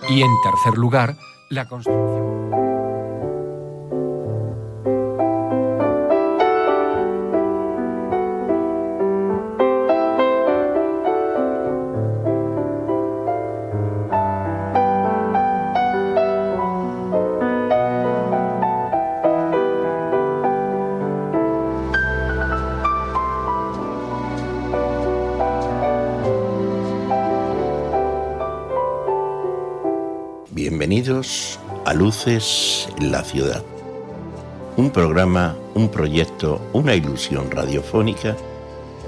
Y en tercer lugar, la construcción. Bienvenidos a Luces en la Ciudad, un programa, un proyecto, una ilusión radiofónica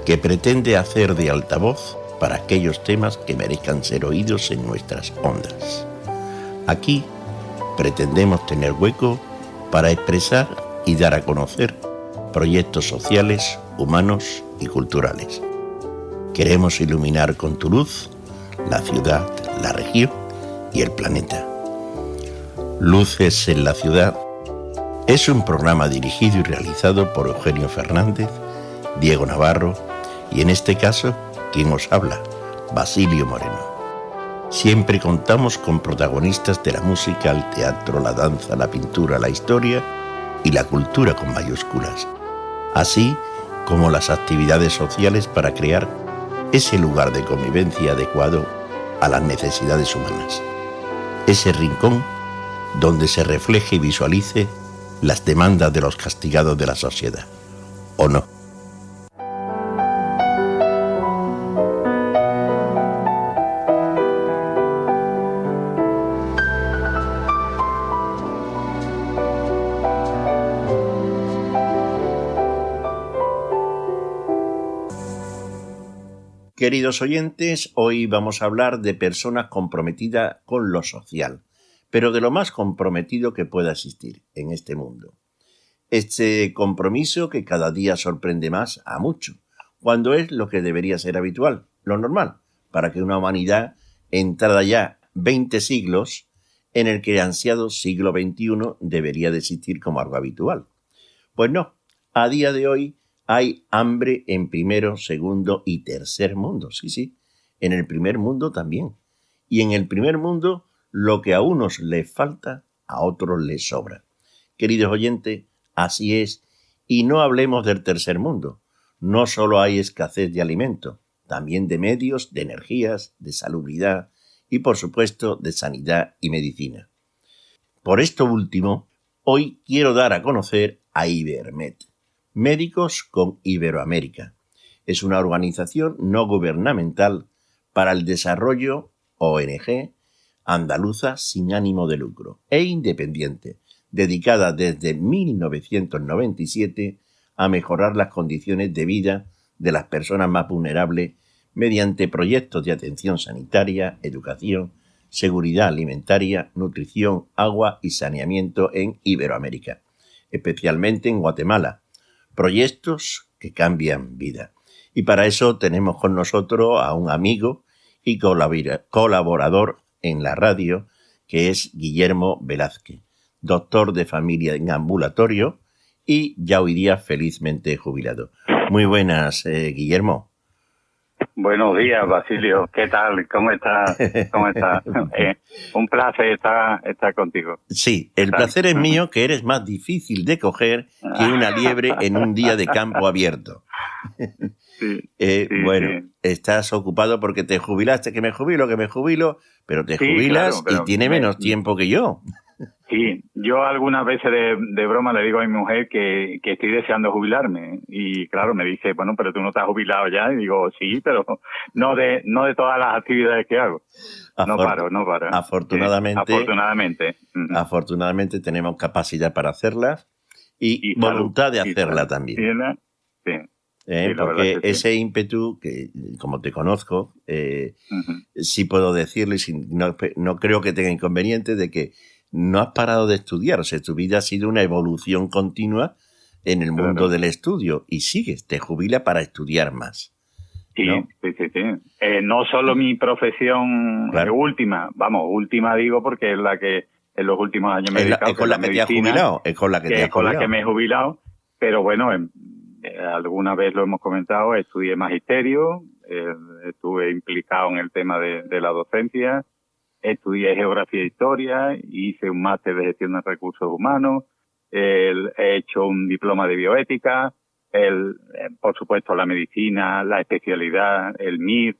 que pretende hacer de altavoz para aquellos temas que merezcan ser oídos en nuestras ondas. Aquí pretendemos tener hueco para expresar y dar a conocer proyectos sociales, humanos y culturales. Queremos iluminar con tu luz la ciudad, la región y el planeta. Luces en la Ciudad es un programa dirigido y realizado por Eugenio Fernández, Diego Navarro y en este caso, quien os habla, Basilio Moreno. Siempre contamos con protagonistas de la música, el teatro, la danza, la pintura, la historia y la cultura con mayúsculas, así como las actividades sociales para crear ese lugar de convivencia adecuado a las necesidades humanas. Ese rincón donde se refleje y visualice las demandas de los castigados de la sociedad, ¿o no? Queridos oyentes, hoy vamos a hablar de personas comprometidas con lo social, pero de lo más comprometido que pueda existir en este mundo. Este compromiso que cada día sorprende más a muchos, cuando es lo que debería ser habitual, lo normal, para que una humanidad entrada ya 20 siglos en el que el ansiado siglo XXI debería de existir como algo habitual. Pues no, a día de hoy hay hambre en primero, segundo y tercer mundo, sí, en el primer mundo también. Y en el primer mundo lo que a unos les falta, a otros les sobra. Queridos oyentes, así es, y no hablemos del tercer mundo. No solo hay escasez de alimentos, también de medios, de energías, de salubridad y, por supuesto, de sanidad y medicina. Por esto último, hoy quiero dar a conocer a Ibermed, Médicos con Iberoamérica. Es una organización no gubernamental para el desarrollo, ONG, andaluza sin ánimo de lucro e independiente, dedicada desde 1997 a mejorar las condiciones de vida de las personas más vulnerables mediante proyectos de atención sanitaria, educación, seguridad alimentaria, nutrición, agua y saneamiento en Iberoamérica, especialmente en Guatemala. Proyectos que cambian vida. Y para eso tenemos con nosotros a un amigo y colaborador en la radio, que es Guillermo Velázquez, doctor de familia en ambulatorio y ya hoy día felizmente jubilado. Muy buenas, Guillermo. Buenos días, Basilio. ¿Qué tal? ¿Cómo estás? ¿Cómo estás? Un placer estar contigo. Sí, el placer es mío, que eres más difícil de coger que una liebre en un día de campo abierto. Bueno, estás ocupado porque te jubilaste, que me jubilo, pero te jubilas, claro, y tiene menos tiempo que yo. Sí, yo algunas veces de broma le digo a mi mujer que estoy deseando jubilarme y claro, me dice, bueno, pero tú no estás jubilado ya, y digo, sí, pero no de todas las actividades que hago. No paro. Afortunadamente tenemos capacidad para hacerlas y voluntad de hacerla también. Sí. Porque ese ímpetu, que como te conozco, sí puedo decirle, no creo que tenga inconveniente, de que no has parado de estudiar. O sea, tu vida ha sido una evolución continua en el mundo del estudio y sigues, te jubila para estudiar más. ¿No? Sí. No solo mi profesión última digo porque es la que en los últimos años me he dedicado. Es con la que te has jubilado. Es con la que me he jubilado, pero bueno, alguna vez lo hemos comentado, estudié magisterio, estuve implicado en el tema de la docencia, estudié geografía e historia, hice un máster de gestión de recursos humanos, he hecho un diploma de bioética, por supuesto la medicina, la especialidad, el MIR,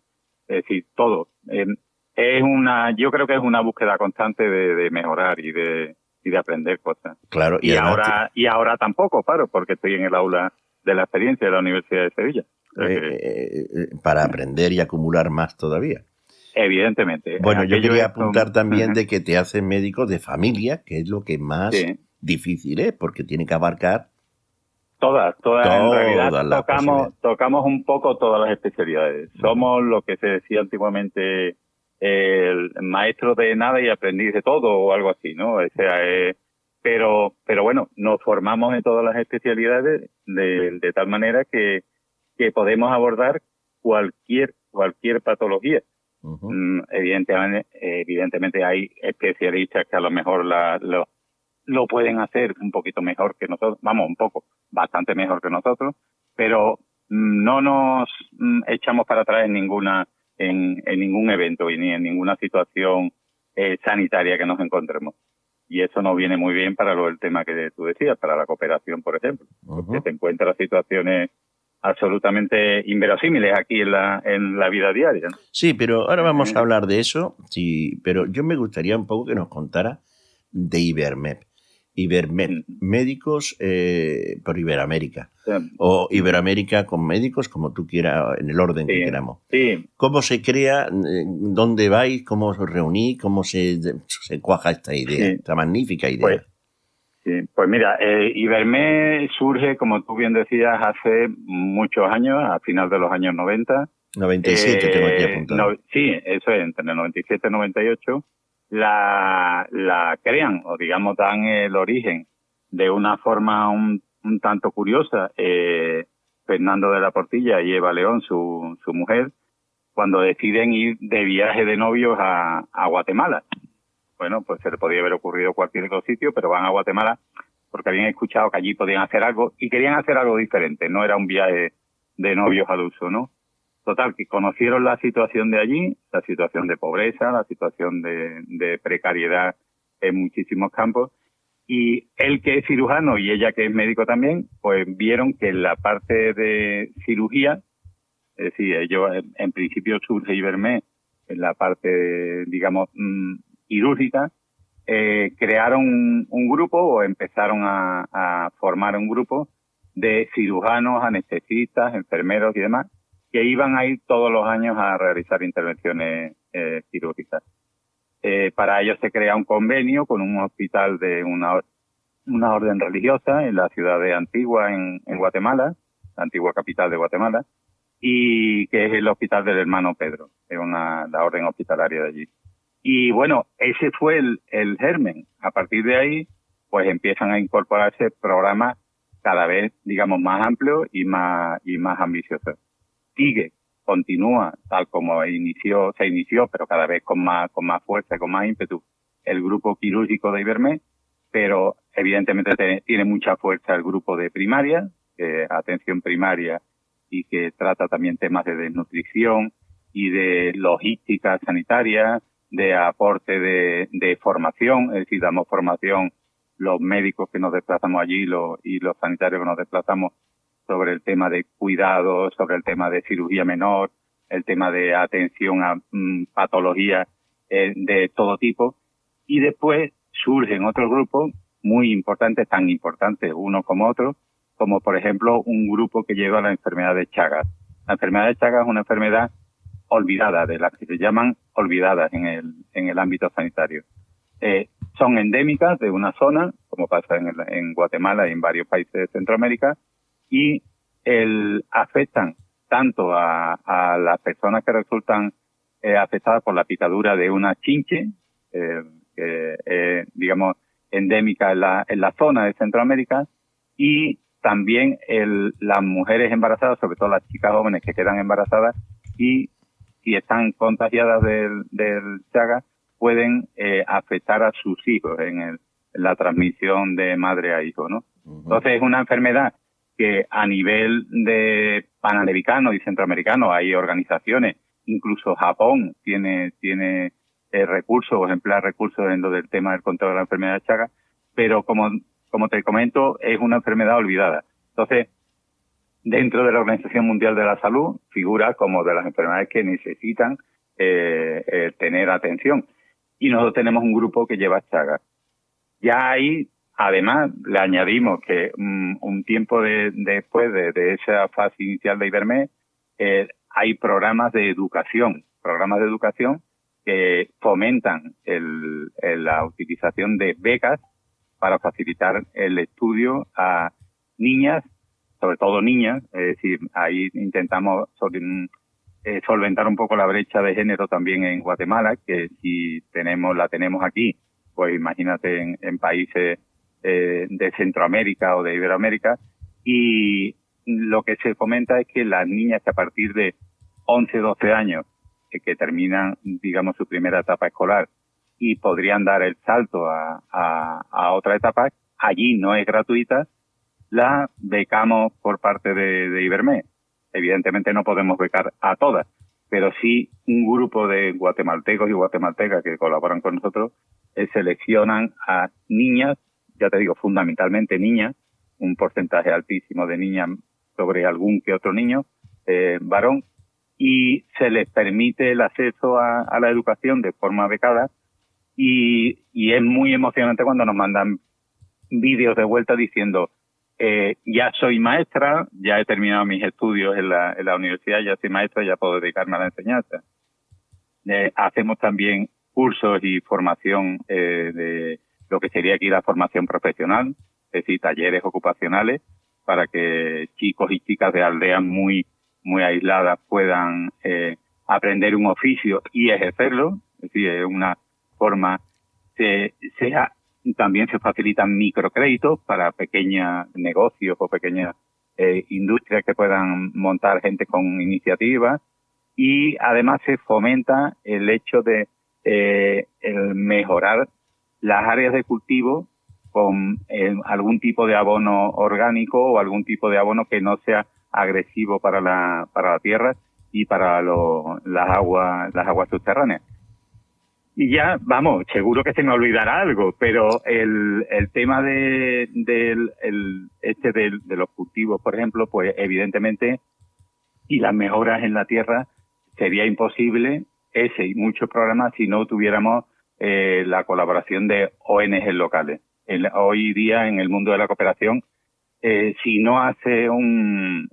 es decir, todo. Yo creo que es una búsqueda constante de mejorar y de aprender cosas. Claro, y ahora tampoco paro, porque estoy en el aula de la experiencia de la Universidad de Sevilla. Para aprender y acumular más todavía. Evidentemente. Bueno, yo quería apuntar también de que te hacen médico de familia, que es lo que más difícil es, porque tiene que abarcar todas. En realidad tocamos un poco todas las especialidades. Somos lo que se decía antiguamente el maestro de nada y aprendiz de todo o algo así, ¿no? O sea, pero bueno, nos formamos en todas las especialidades de tal manera que podemos abordar cualquier patología. Evidentemente hay especialistas que a lo mejor lo pueden hacer un poquito mejor que nosotros, bastante mejor que nosotros, pero no nos echamos para atrás en ningún evento y ni en ninguna situación sanitaria que nos encontremos. Y eso nos viene muy bien para el tema que tú decías, para la cooperación, por ejemplo, porque te encuentras situaciones absolutamente inverosímiles aquí en la vida diaria, ¿no? Sí, pero ahora vamos a hablar de eso, sí, pero yo me gustaría un poco que nos contara de Ibermed. Ibermed, médicos por Iberoamérica, o Iberoamérica con médicos, como tú quieras, en el orden que queramos. Sí. ¿Cómo se crea? ¿Dónde vais? ¿Cómo os reunís? ¿Cómo se cuaja esta idea, esta magnífica idea? Pues mira, Ibermed surge, como tú bien decías, hace muchos años, a final de los años 90. 97 tengo aquí apuntado. Sí, eso es, entre el 97 y el 98. La crean, o digamos, dan el origen de una forma un tanto curiosa, Fernando de la Portilla y Eva León, su mujer, cuando deciden ir de viaje de novios a Guatemala. Bueno, pues se le podía haber ocurrido cualquier otro sitio, pero van a Guatemala porque habían escuchado que allí podían hacer algo y querían hacer algo diferente, no era un viaje de novios al uso, ¿no? Total, que conocieron la situación de allí, la situación de pobreza, la situación de precariedad en muchísimos campos, y él que es cirujano y ella que es médico también, pues vieron que en la parte de cirugía, es decir, ellos en principio surge Ibermed en la parte, digamos, quirúrgica, crearon un grupo o empezaron a formar un grupo de cirujanos, anestesistas, enfermeros y demás, que iban a ir todos los años a realizar intervenciones quirúrgicas. Para ello se crea un convenio con un hospital de una orden religiosa en la ciudad de Antigua, en Guatemala, la antigua capital de Guatemala, y que es el hospital del hermano Pedro, es la orden hospitalaria de allí. Y bueno, ese fue el germen. A partir de ahí, pues empiezan a incorporarse programas cada vez, digamos, más amplios y más ambiciosos. Continúa tal como se inició, pero cada vez con más fuerza, con más ímpetu, el grupo quirúrgico de Ibermed, pero evidentemente tiene mucha fuerza el grupo de primaria, atención primaria, y que trata también temas de desnutrición y de logística sanitaria, de aporte de formación, es decir, damos formación los médicos que nos desplazamos allí y los sanitarios que nos desplazamos sobre el tema de cuidados, sobre el tema de cirugía menor, el tema de atención a patologías de todo tipo. Y después surgen otros grupos muy importantes, tan importantes unos como otros, como por ejemplo un grupo que lleva la enfermedad de Chagas. La enfermedad de Chagas es una enfermedad olvidada, de las que se llaman olvidadas en el ámbito sanitario. Son endémicas de una zona, como pasa en Guatemala y en varios países de Centroamérica, y afectan tanto a las personas que resultan afectadas por la picadura de una chinche, que digamos endémica en la zona de Centroamérica, y también las mujeres embarazadas, sobre todo las chicas jóvenes que quedan embarazadas, y si están contagiadas del Chagas, pueden afectar a sus hijos en la transmisión de madre a hijo, ¿no? Entonces es una enfermedad que a nivel de panamericano y centroamericano hay organizaciones, incluso Japón tiene recursos o emplear recursos en lo del tema del control de la enfermedad de Chagas, pero como te comento, es una enfermedad olvidada. Entonces, dentro de la Organización Mundial de la Salud figura como de las enfermedades que necesitan tener atención. Y nosotros tenemos un grupo que lleva Chagas. Ya ahí, además, le añadimos que un tiempo después de esa fase inicial de Ibermed, hay programas de educación que fomentan la utilización de becas para facilitar el estudio a niñas, sobre todo niñas, es decir, ahí intentamos solventar un poco la brecha de género también en Guatemala, que si la tenemos aquí, pues imagínate en países de Centroamérica o de Iberoamérica, y lo que se fomenta es que las niñas que a partir de 11, 12 años, que terminan, digamos, su primera etapa escolar y podrían dar el salto a otra etapa, allí no es gratuita, la becamos por parte de Ibermed. Evidentemente no podemos becar a todas, pero sí un grupo de guatemaltecos y guatemaltecas que colaboran con nosotros seleccionan a niñas, ya te digo, fundamentalmente niñas, un porcentaje altísimo de niñas sobre algún que otro niño varón, y se les permite el acceso a la educación de forma becada, y es muy emocionante cuando nos mandan vídeos de vuelta diciendo ya soy maestra, ya he terminado mis estudios en la universidad, ya soy maestra, ya puedo dedicarme a la enseñanza. Hacemos también cursos y formación de lo que sería aquí la formación profesional, es decir, talleres ocupacionales para que chicos y chicas de aldeas muy aisladas puedan aprender un oficio y ejercerlo, es decir, es una forma, también se facilitan microcréditos para pequeños negocios o pequeñas industrias que puedan montar gente con iniciativa, y además se fomenta el hecho de el mejorar las áreas de cultivo con algún tipo de abono orgánico o algún tipo de abono que no sea agresivo para la tierra y para las aguas subterráneas. Y ya, vamos, seguro que se me olvidará algo, pero el tema de los cultivos, por ejemplo, pues evidentemente, y las mejoras en la tierra, sería imposible ese y muchos programas si no tuviéramos la colaboración de ONG locales. Hoy día, en el mundo de la cooperación, si no hace un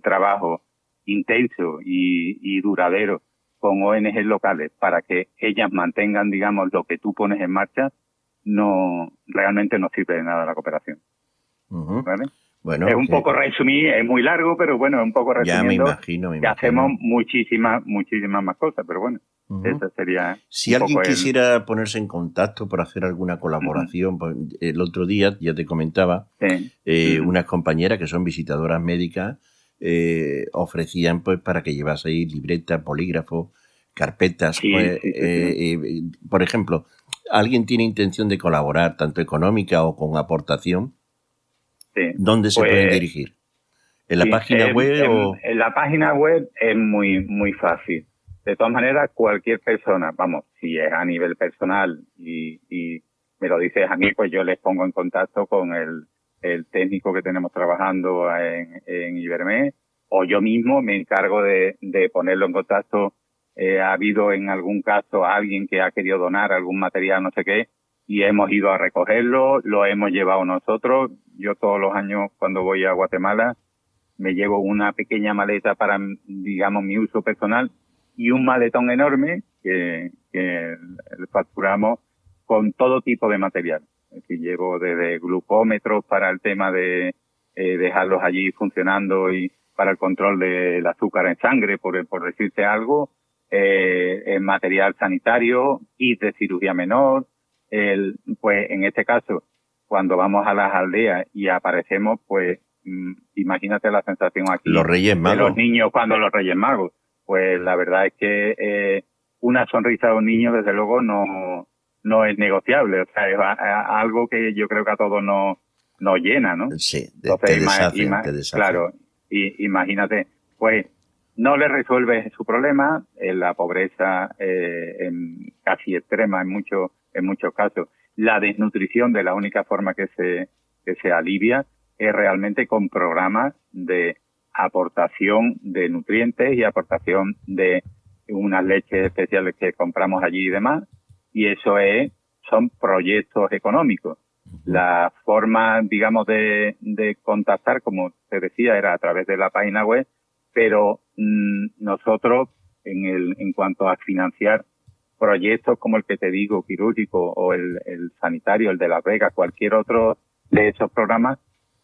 trabajo intenso y duradero con ONG locales para que ellas mantengan, digamos, lo que tú pones en marcha, realmente no sirve de nada la cooperación. ¿Vale? Bueno, es un poco resumido, es muy largo, pero bueno, es un poco resumiendo. Ya me imagino. Que hacemos muchísimas más cosas, pero bueno, esa sería. Si alguien quisiera ponerse en contacto para hacer alguna colaboración, pues, el otro día, ya te comentaba, unas compañeras que son visitadoras médicas ofrecían pues para que llevaseis libretas, bolígrafos, carpetas. Por ejemplo, ¿alguien tiene intención de colaborar, tanto económica o con aportación? ¿Dónde se pueden dirigir? ¿En la página web? En la página web es muy fácil. De todas maneras, cualquier persona, vamos, si es a nivel personal y me lo dices a mí, pues yo les pongo en contacto con el técnico que tenemos trabajando en Ibermed, o yo mismo me encargo de ponerlo en contacto. Ha habido en algún caso alguien que ha querido donar algún material, no sé qué, y hemos ido a recogerlo, lo hemos llevado nosotros. Yo todos los años cuando voy a Guatemala me llevo una pequeña maleta para, digamos, mi uso personal, y un maletón enorme que facturamos con todo tipo de material. Es decir, llevo desde glucómetros para el tema de dejarlos allí funcionando y para el control del azúcar en sangre, por decirte algo, material sanitario, kit de cirugía menor. Pues en este caso, cuando vamos a las aldeas y aparecemos, pues imagínate la sensación aquí los Reyes Magos. De los niños cuando los Reyes Magos. Pues la verdad es que una sonrisa de un niño, desde luego, no es negociable. O sea, es algo que yo creo que a todos nos llena, ¿no? Sí, Entonces, te deshace. claro, imagínate, pues no le resuelve su problema, la pobreza casi extrema en muchos casos. La desnutrición, de la única forma que se alivia es realmente con programas de aportación de nutrientes y aportación de unas leches especiales que compramos allí y demás, y eso son proyectos económicos. La forma, digamos, de contactar, como te decía, era a través de la página web, pero nosotros, en cuanto a financiar proyectos como el que te digo, quirúrgico, o el sanitario, el de Las Vegas, cualquier otro de esos programas,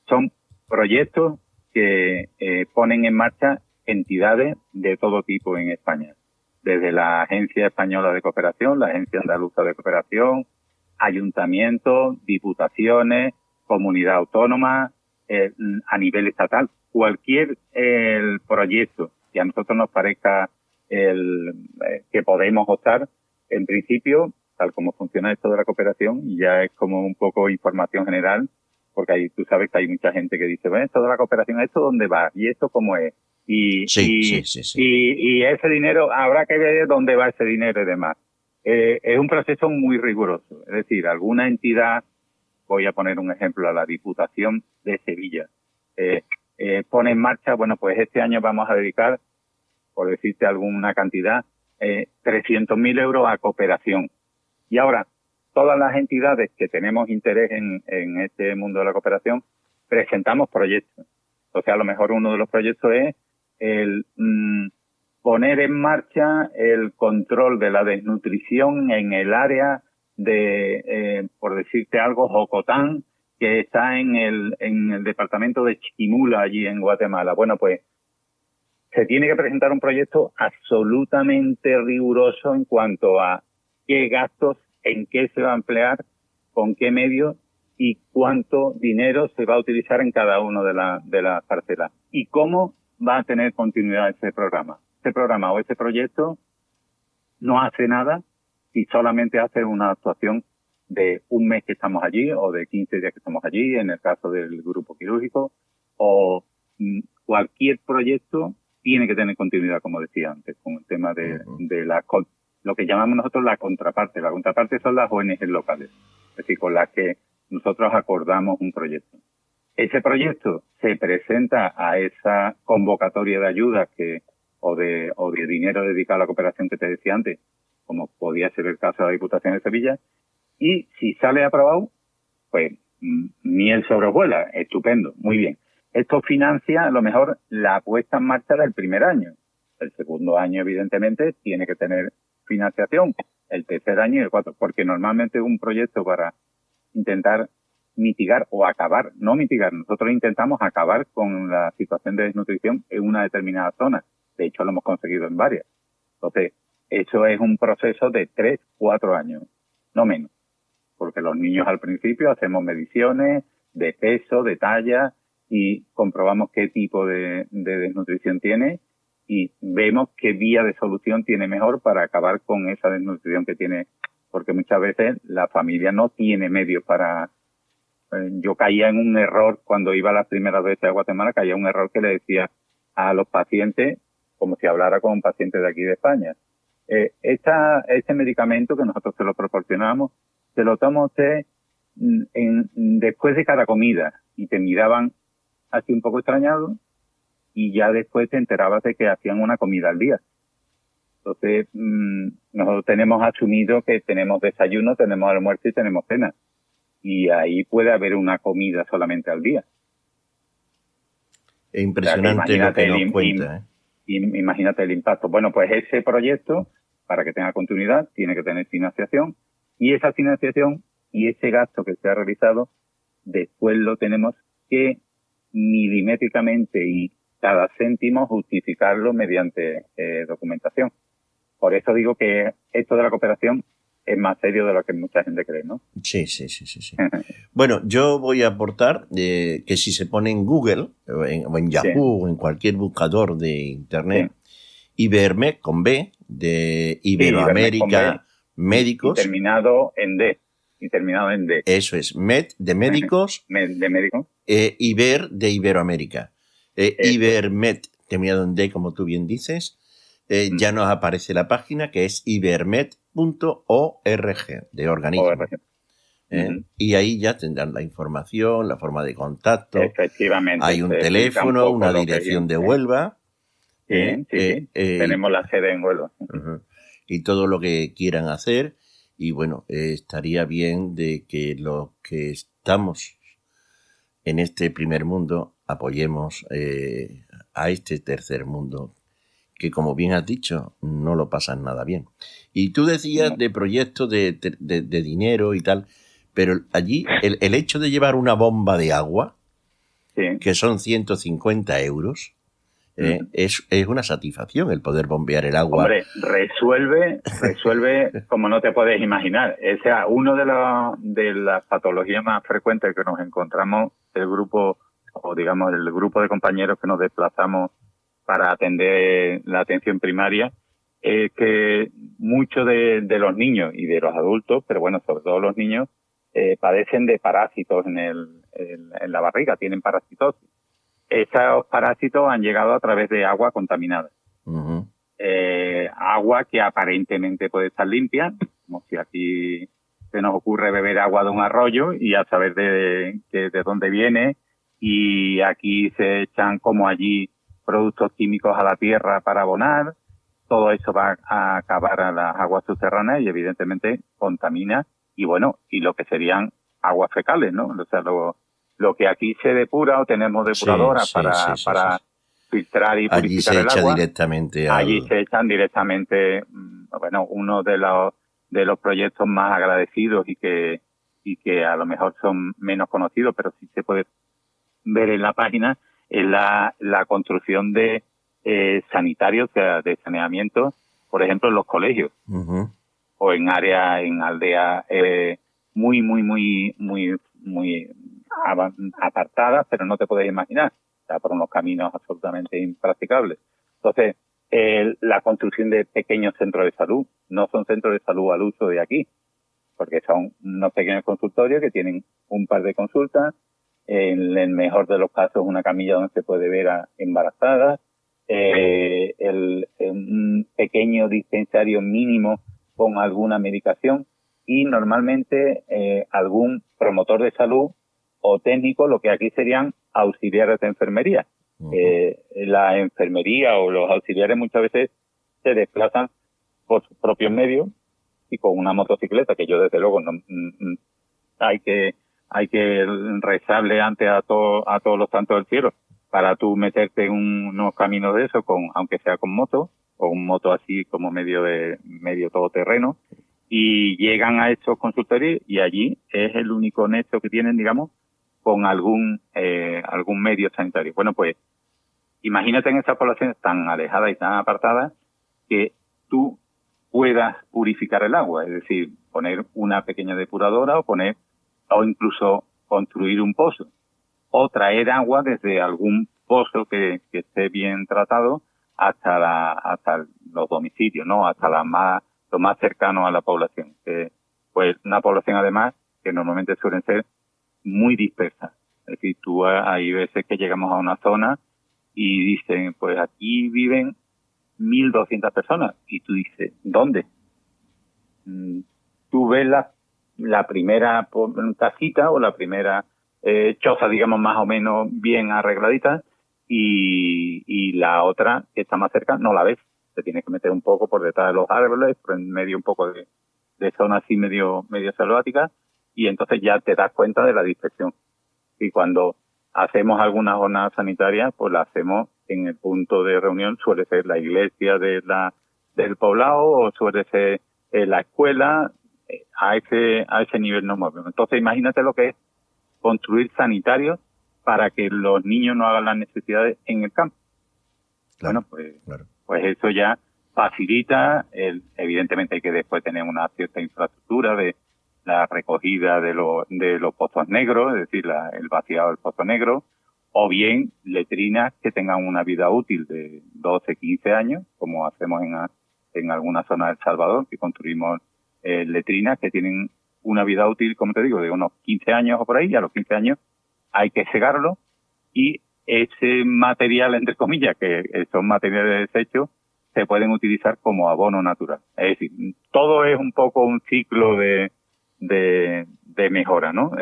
son proyectos que ponen en marcha entidades de todo tipo en España. Desde la Agencia Española de Cooperación, la Agencia Andaluza de Cooperación, ayuntamientos, diputaciones, comunidad autónoma, a nivel estatal. Cualquier proyecto que a nosotros nos parezca que podemos optar, en principio, tal como funciona esto de la cooperación, y ya es como un poco información general, porque tú sabes que hay mucha gente que dice, bueno, esto de la cooperación, ¿esto dónde va? ¿Y esto cómo es? Y ese dinero, habrá que ver dónde va ese dinero y demás. Es un proceso muy riguroso. Es decir, alguna entidad, voy a poner un ejemplo, a la Diputación de Sevilla, pone en marcha, bueno, pues este año vamos a dedicar, por decirte alguna cantidad, 300.000 euros a cooperación. Y ahora, todas las entidades que tenemos interés en este mundo de la cooperación, presentamos proyectos. O sea, a lo mejor uno de los proyectos es el poner en marcha el control de la desnutrición en el área de, por decirte algo, Jocotán, que está en el departamento de Chiquimula, allí en Guatemala. Bueno, pues se tiene que presentar un proyecto absolutamente riguroso en cuanto a qué gastos, en qué se va a emplear, con qué medios y cuánto dinero se va a utilizar en cada uno de las parcelas. Y cómo va a tener continuidad ese programa. Ese programa o ese proyecto no hace nada si solamente hace una actuación de un mes que estamos allí o de 15 días que estamos allí, en el caso del grupo quirúrgico, o cualquier proyecto tiene que tener continuidad, como decía antes, con el tema de lo que llamamos nosotros la contraparte. La contraparte son las ONG locales, es decir, con las que nosotros acordamos un proyecto. Ese proyecto se presenta a esa convocatoria de ayuda o de dinero dedicado a la cooperación que te decía antes, como podía ser el caso de la Diputación de Sevilla, y si sale aprobado, pues miel sobre hojuelas, estupendo, muy bien. Esto financia a lo mejor la puesta en marcha del primer año. El segundo año, evidentemente, tiene que tener financiación. El tercer año y el cuarto, porque normalmente un proyecto para intentar mitigar o acabar, no mitigar, nosotros intentamos acabar con la situación de desnutrición en una determinada zona. De hecho, lo hemos conseguido en varias. Entonces, eso es un proceso de 3, 4 años, no menos. Porque los niños al principio hacemos mediciones de peso, de talla, y comprobamos qué tipo de desnutrición tiene y vemos qué vía de solución tiene mejor para acabar con esa desnutrición que tiene, porque muchas veces la familia no tiene medios para... Yo caía en un error cuando iba las primeras veces a Guatemala, caía en un error que le decía a los pacientes, como si hablara con un paciente de aquí de España, este medicamento que nosotros se lo proporcionamos, se lo toma usted después de cada comida, y te miraban así un poco extrañado, y ya después te enterabas de que hacían una comida al día. Entonces, nosotros tenemos asumido que tenemos desayuno, tenemos almuerzo y tenemos cena. Y ahí puede haber una comida solamente al día. Es impresionante, o sea, lo que nos cuenta. Imagínate el impacto. Bueno, pues ese proyecto, para que tenga continuidad, tiene que tener financiación. Y esa financiación y ese gasto que se ha realizado, después lo tenemos que milimétricamente y cada céntimo justificarlo mediante documentación. Por eso digo que esto de la cooperación es más serio de lo que mucha gente cree, ¿no? Sí. Bueno, yo voy a aportar que si se pone en Google o en Yahoo o en cualquier buscador de Internet, Ibermed con B, de Iberoamérica Médicos. Y terminado en D. Eso es, Med de médicos. De médicos. Iber de Iberoamérica. Ibermed terminado en D, como tú bien dices, ya nos aparece la página que es ibermed.org, de organismo. ORG. Y ahí ya tendrán la información, la forma de contacto. Efectivamente. Hay un teléfono, una dirección de Huelva. Sí. Tenemos la sede en Huelva. Y todo lo que quieran hacer. Y bueno, estaría bien de que los que estamos en este primer mundo apoyemos a este tercer mundo, que como bien has dicho, no lo pasan nada bien. Y tú decías de proyectos de dinero y tal, pero allí el hecho de llevar una bomba de agua, que son 150 euros, es una satisfacción el poder bombear el agua. Hombre, resuelve como no te puedes imaginar. O sea, uno de las patologías más frecuentes que nos encontramos el grupo, o digamos el grupo de compañeros que nos desplazamos para atender la atención primaria, es que muchos de los niños y de los adultos, pero bueno, sobre todo los niños, padecen de parásitos en la barriga, tienen parasitosis. Esos parásitos han llegado a través de agua contaminada. Agua que aparentemente puede estar limpia, como si aquí se nos ocurre beber agua de un arroyo y a saber de dónde viene, y aquí se echan como allí productos químicos a la tierra para abonar. Todo eso va a acabar a las aguas subterráneas y evidentemente contamina, y bueno, y lo que serían aguas fecales, ¿no? O sea, lo que aquí se depura o tenemos depuradoras para filtrar y purificar el agua. Allí se echan directamente, bueno, uno de los proyectos más agradecidos y que a lo mejor son menos conocidos, pero sí se puede ver en la página, es la construcción de sanitarios, o sea, de saneamiento, por ejemplo, en los colegios o en aldeas muy apartadas, pero no te puedes imaginar, o sea, por unos caminos absolutamente impracticables. Entonces, la construcción de pequeños centros de salud, no son centros de salud al uso de aquí, porque son unos pequeños consultorios que tienen un par de consultas, en el mejor de los casos una camilla donde se puede ver a embarazadas, un pequeño dispensario mínimo con alguna medicación y normalmente algún promotor de salud o técnico, lo que aquí serían auxiliares de enfermería. La enfermería o los auxiliares muchas veces se desplazan por sus propios medios y con una motocicleta, que yo desde luego no hay que rezarle antes a todos los santos del cielo para tú meterte en unos caminos de eso, aunque sea con moto o un moto así como medio todoterreno, y llegan a esos consultorios y allí es el único nexo que tienen, digamos, con algún medio sanitario. Bueno, pues imagínate en esas poblaciones tan alejadas y tan apartadas que tú puedas purificar el agua, es decir, poner una pequeña depuradora o incluso construir un pozo o traer agua desde algún pozo que esté bien tratado hasta los domicilios, ¿no? Hasta lo más cercano a la población. Pues una población además que normalmente suelen ser muy dispersas. Es decir, hay veces que llegamos a una zona y dicen, pues aquí viven 1.200 personas. Y tú dices, ¿dónde? Tú ves la primera casita o la primera choza, digamos, más o menos bien arregladita, y la otra que está más cerca no la ves. Te tienes que meter un poco por detrás de los árboles, por en medio un poco de zona así medio selvática, y entonces ya te das cuenta de la dispersión. Y cuando hacemos alguna jornada sanitaria, pues la hacemos en el punto de reunión, suele ser la iglesia del poblado o suele ser la escuela. A ese nivel nos movemos. Entonces imagínate lo que es construir sanitarios para que los niños no hagan las necesidades en el campo. Claro, bueno, pues eso ya facilita, evidentemente hay que después tener una cierta infraestructura de la recogida de los pozos negros, es decir, el vaciado del pozo negro, o bien letrinas que tengan una vida útil de 12, 15 años, como hacemos en alguna zona de El Salvador, que construimos letrinas que tienen una vida útil, como te digo, de unos 15 años o por ahí, y a los 15 años hay que cegarlo y ese material, entre comillas, que son materiales de desecho, se pueden utilizar como abono natural. Es decir, todo es un poco un ciclo de mejora, ¿no?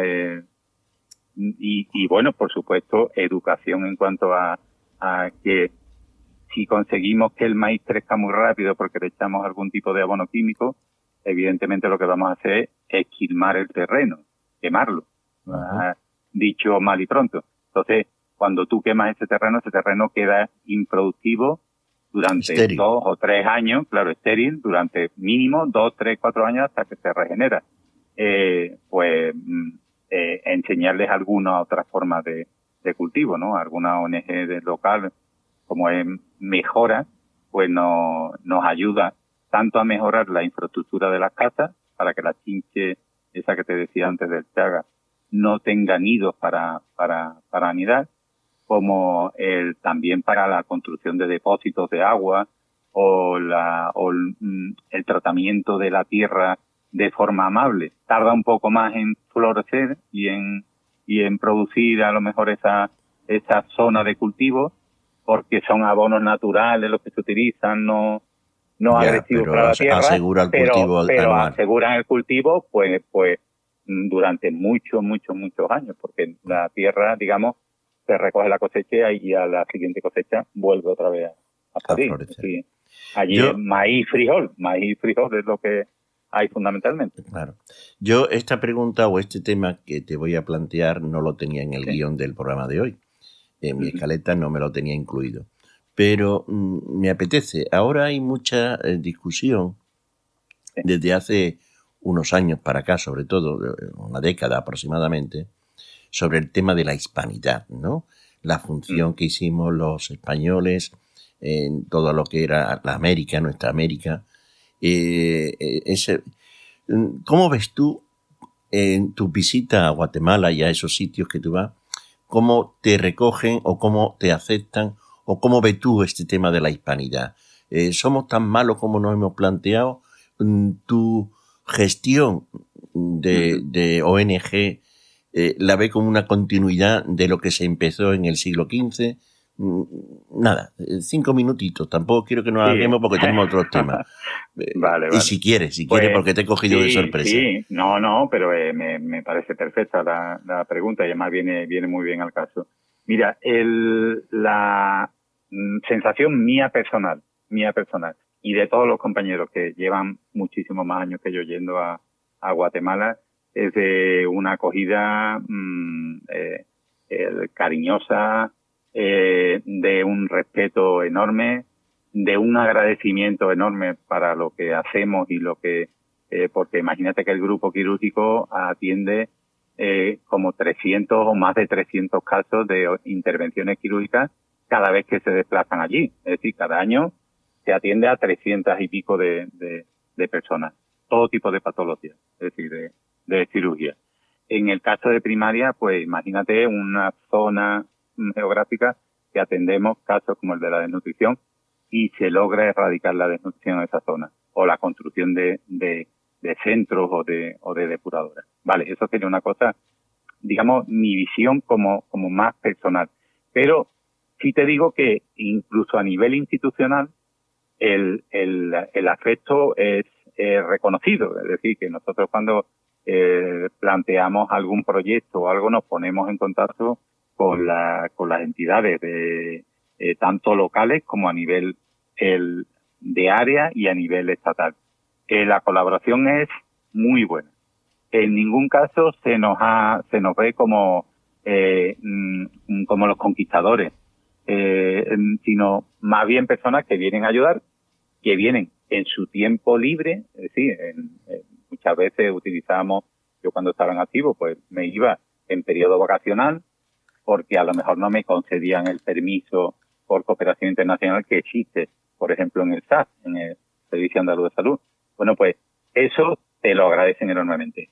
Y bueno, por supuesto, educación en cuanto a que si conseguimos que el maíz crezca muy rápido porque le echamos algún tipo de abono químico, evidentemente lo que vamos a hacer es quemar el terreno, quemarlo, dicho mal y pronto. Entonces, cuando tú quemas ese terreno queda improductivo durante Estéril. 2 o 3 años, claro, estéril, durante mínimo 2, 3, 4 años hasta que se regenera. Enseñarles alguna otra forma de cultivo, ¿no? Alguna ONG local, como es Mejora, pues nos ayuda tanto a mejorar la infraestructura de las casas, para que la chinche, esa que te decía antes del Chaga, no tenga nidos para anidar, como también para la construcción de depósitos de agua o el tratamiento de la tierra de forma amable. Tarda un poco más en florecer y en producir a lo mejor esa zona de cultivo, porque son abonos naturales los que se utilizan, no agresivos para la tierra, asegura el cultivo pero anual. aseguran el cultivo pues durante muchos años, porque la tierra, digamos, se recoge la cosecha y a la siguiente cosecha vuelve otra vez a salir. florecer. Allí es maíz, frijol es lo que hay fundamentalmente. Claro. Yo esta pregunta o este tema que te voy a plantear no lo tenía en el guión del programa de hoy. En mi escaleta no me lo tenía incluido. Pero me apetece. Ahora hay mucha discusión desde hace unos años para acá, sobre todo, una década aproximadamente, sobre el tema de la hispanidad, ¿no? La función que hicimos los españoles en todo lo que era la América, nuestra América. ¿Cómo ves tú en tu visita a Guatemala y a esos sitios que tú vas, cómo te recogen o cómo te aceptan o cómo ves tú este tema de la hispanidad? ¿Somos tan malos como nos hemos planteado? ¿Tu gestión de ONG la ve como una continuidad de lo que se empezó en el siglo XV? Nada, 5 minutitos. Tampoco quiero que nos alarguemos porque tenemos otros temas. Vale. Y si quieres, porque te he cogido de sorpresa. Sí, no, pero me parece perfecta la pregunta y además viene muy bien al caso. Mira, la sensación mía personal y de todos los compañeros que llevan muchísimos más años que yo yendo a Guatemala es de una acogida cariñosa, de un respeto enorme, de un agradecimiento enorme para lo que hacemos y lo que porque imagínate que el grupo quirúrgico atiende como 300 o más de 300 casos de intervenciones quirúrgicas cada vez que se desplazan allí. Es decir, cada año se atiende a 300 y pico de personas, todo tipo de patologías, es decir, de cirugía. En el caso de primaria, pues imagínate una zona geográfica que atendemos casos como el de la desnutrición y se logra erradicar la desnutrición en esa zona, o la construcción de centros o de depuradoras. Vale, eso sería una cosa, digamos, mi visión como más personal. Pero sí te digo que incluso a nivel institucional el afecto es reconocido. Es decir, que nosotros cuando planteamos algún proyecto o algo nos ponemos en contacto con las entidades tanto locales como a nivel de área y a nivel estatal. La colaboración es muy buena. En ningún caso se nos ve como los conquistadores, sino más bien personas que vienen a ayudar, que vienen en su tiempo libre. Es decir, muchas veces yo cuando estaba en activo, pues me iba en periodo vacacional, porque a lo mejor no me concedían el permiso por cooperación internacional que existe, por ejemplo, en el SAS, en el Servicio Andaluz de Salud. Bueno, pues eso te lo agradecen enormemente.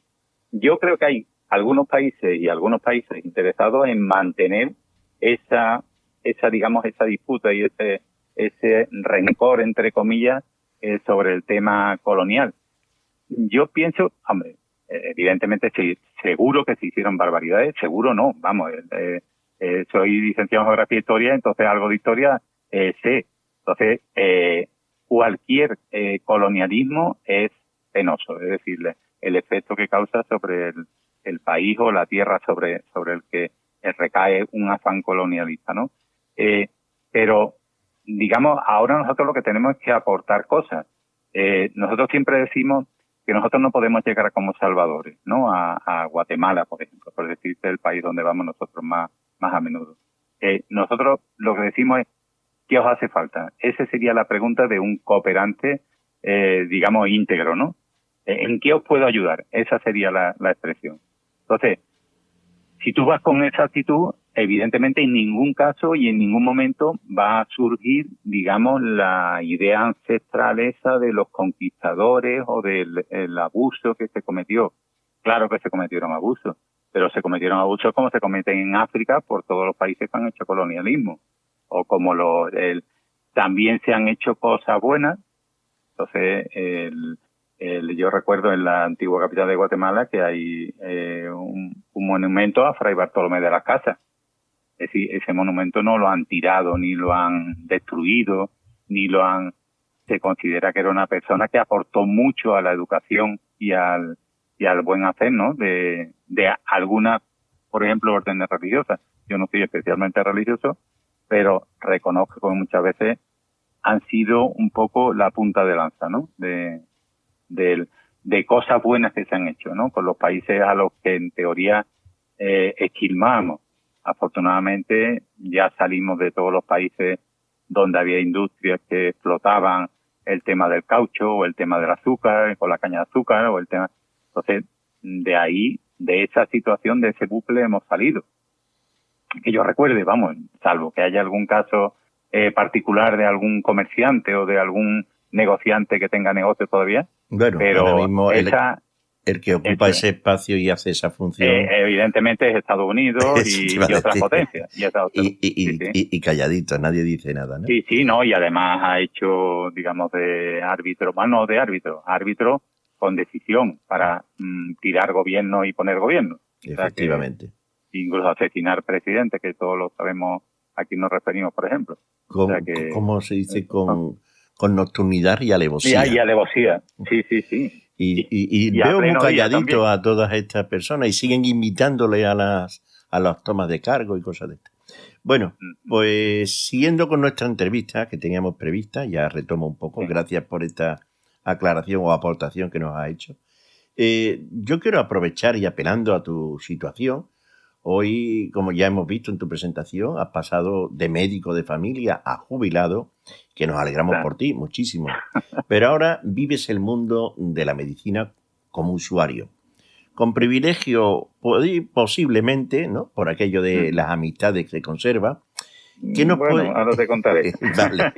Yo creo que hay algunos países interesados en mantener esa disputa y ese rencor, entre comillas, sobre el tema colonial. Yo pienso, hombre, evidentemente seguro que se hicieron barbaridades, seguro no, vamos, soy licenciado en Geografía e Historia, entonces algo de historia sé. Entonces, cualquier colonialismo es penoso, es decir, el efecto que causa sobre el país o la tierra sobre el que recae un afán colonialista, ¿no? Pero, digamos, ahora nosotros lo que tenemos es que aportar cosas. Nosotros siempre decimos que nosotros no podemos llegar como salvadores, ¿no? A Guatemala, por ejemplo, por decirte el país donde vamos nosotros más a menudo. Nosotros lo que decimos es, ¿qué os hace falta? Esa sería la pregunta de un cooperante, digamos, íntegro, ¿no? ¿En qué os puedo ayudar? Esa sería la expresión. Entonces, si tú vas con esa actitud, evidentemente en ningún caso y en ningún momento va a surgir, digamos, la idea ancestral esa de los conquistadores o del el abuso que se cometió. Claro que se cometieron abusos, pero se cometieron abusos como se cometen en África por todos los países que han hecho colonialismo. O como también se han hecho cosas buenas. Entonces, yo recuerdo en la antigua capital de Guatemala que hay un monumento a Fray Bartolomé de las Casas. Es decir, ese monumento no lo han tirado, ni lo han destruido, se considera que era una persona que aportó mucho a la educación y al buen hacer, ¿no? De algunas, por ejemplo, órdenes religiosas. Yo no soy especialmente religioso, pero reconozco que muchas veces han sido un poco la punta de lanza, ¿no? De cosas buenas que se han hecho, ¿no? Con los países a los que en teoría esquilmamos. Afortunadamente ya salimos de todos los países donde había industrias que explotaban el tema del caucho o el tema del azúcar, con la caña de azúcar o el tema. Entonces, de ahí, de esa situación, de ese bucle hemos salido. Que yo recuerde, vamos, salvo que haya algún caso particular de algún comerciante o de algún negociante que tenga negocio todavía. Bueno, pero ahora mismo el que ocupa ese espacio y hace esa función. Evidentemente es Estados Unidos y otras potencias. Y calladito, nadie dice nada, ¿no? Sí, no, y además ha hecho, digamos, de árbitro, no de árbitro con decisión para tirar gobierno y poner gobierno. Efectivamente. O sea incluso asesinar presidentes, que todos lo sabemos, a quién nos referimos, por ejemplo. ¿Cómo se dice? Con nocturnidad y alevosía. Y alevosía, sí. Y veo muy calladito a todas estas personas y siguen invitándole a las tomas de cargo y cosas de estas. Bueno, pues siguiendo con nuestra entrevista que teníamos prevista, ya retomo un poco, gracias por esta aclaración o aportación que nos ha hecho. Yo quiero aprovechar y apelando a tu situación. Hoy, como ya hemos visto en tu presentación, has pasado de médico de familia a jubilado, que nos alegramos por ti muchísimo. Pero ahora vives el mundo de la medicina como usuario, con privilegio posiblemente, ¿no? Por aquello de las amistades que se conserva. Ahora te contaré. Vale.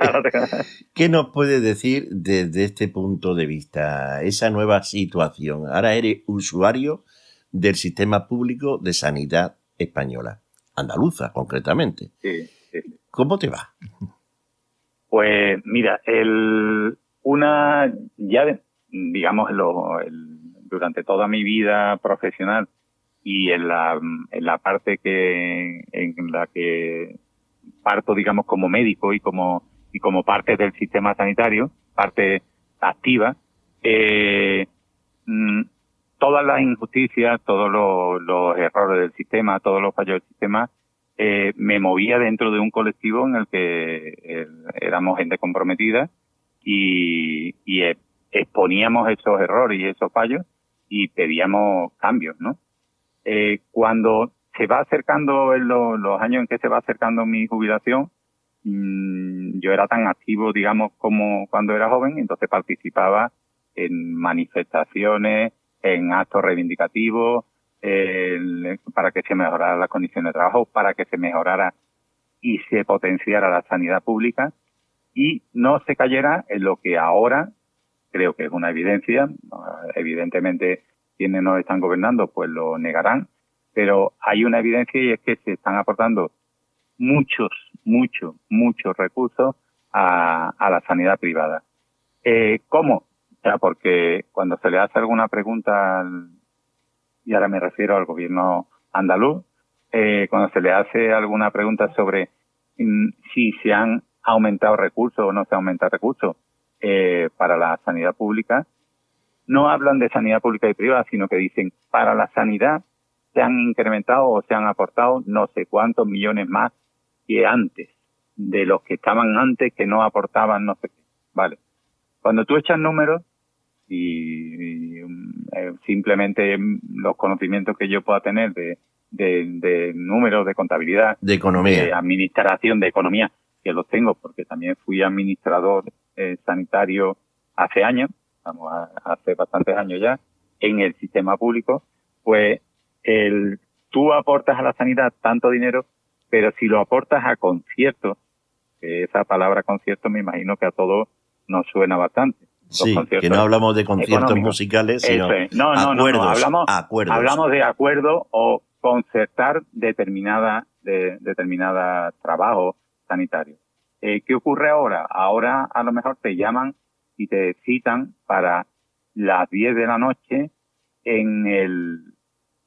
¿Qué nos puedes decir desde este punto de vista, esa nueva situación? Ahora eres usuario del sistema público de sanidad española, andaluza concretamente. Sí. ¿Cómo te va? Pues mira, digamos, durante toda mi vida profesional y en la parte en la que parto, digamos, como médico y como parte del sistema sanitario, parte activa, todas las injusticias, todos los errores del sistema, todos los fallos del sistema, me movía dentro de un colectivo en el que éramos gente comprometida y exponíamos esos errores y esos fallos y pedíamos cambios, ¿no? Cuando se va acercando los años en que se va acercando mi jubilación, yo era tan activo, digamos, como cuando era joven, entonces participaba en manifestaciones, en actos reivindicativos, para que se mejoraran las condiciones de trabajo, para que se mejorara y se potenciara la sanidad pública y no se cayera en lo que ahora creo que es una evidencia. Evidentemente quienes nos están gobernando pues lo negarán, pero hay una evidencia y es que se están aportando muchos recursos a la sanidad privada. ¿Cómo? Porque cuando se le hace alguna pregunta, y ahora me refiero al gobierno andaluz, cuando se le hace alguna pregunta sobre si se han aumentado recursos o no se han aumentado recursos para la sanidad pública, no hablan de sanidad pública y privada, sino que dicen, para la sanidad se han incrementado o se han aportado no sé cuántos millones más que antes, de los que estaban antes que no aportaban no sé qué. Vale. Cuando tú echas números y simplemente los conocimientos que yo pueda tener de números, de contabilidad, de economía, de administración, de economía, que los tengo porque también fui administrador sanitario hace años, hace bastantes años ya, en el sistema público, pues tú aportas a la sanidad tanto dinero, pero si lo aportas a conciertos, que esa palabra concierto me imagino que a todos nos suena bastante. Sí, que no hablamos de conciertos musicales, sino acuerdos. Hablamos de acuerdo o concertar determinada trabajo sanitario. ¿Qué ocurre ahora? Ahora a lo mejor te llaman y te citan para las 10 de la noche en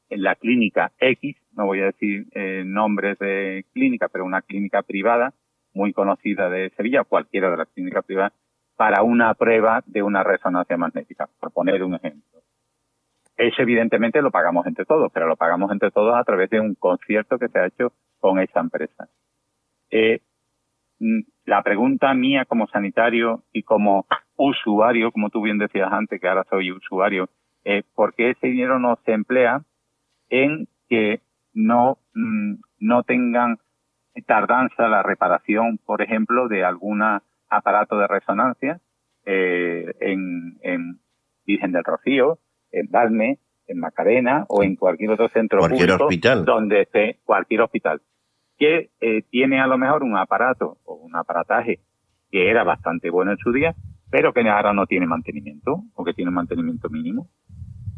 la clínica X, no voy a decir nombres de clínica, pero una clínica privada muy conocida de Sevilla, cualquiera de las clínicas privadas, para una prueba de una resonancia magnética, por poner un ejemplo. Eso evidentemente lo pagamos entre todos, pero lo pagamos entre todos a través de un concierto que se ha hecho con esa empresa. La pregunta mía como sanitario y como usuario, como tú bien decías antes, que ahora soy usuario, es ¿por qué ese dinero no se emplea en que no tengan tardanza la reparación, por ejemplo, de algún aparato de resonancia en Virgen del Rocío, en Valme, en Macarena o en cualquier otro centro público, hospital donde esté cualquier hospital que tiene a lo mejor un aparato o un aparataje que era bastante bueno en su día, pero que ahora no tiene mantenimiento o que tiene un mantenimiento mínimo.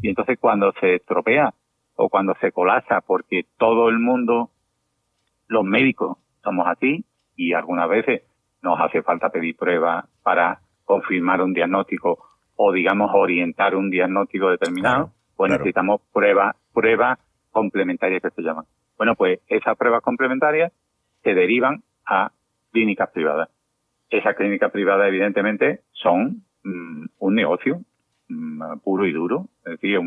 Y entonces cuando se estropea o cuando se colapsa, porque todo el mundo, los médicos somos así y algunas veces nos hace falta pedir pruebas para confirmar un diagnóstico o, digamos, orientar un diagnóstico determinado, necesitamos pruebas complementarias que se llaman. Bueno, pues esas pruebas complementarias se derivan a clínicas privadas. Esas clínicas privadas, evidentemente, son un negocio puro y duro. Es decir,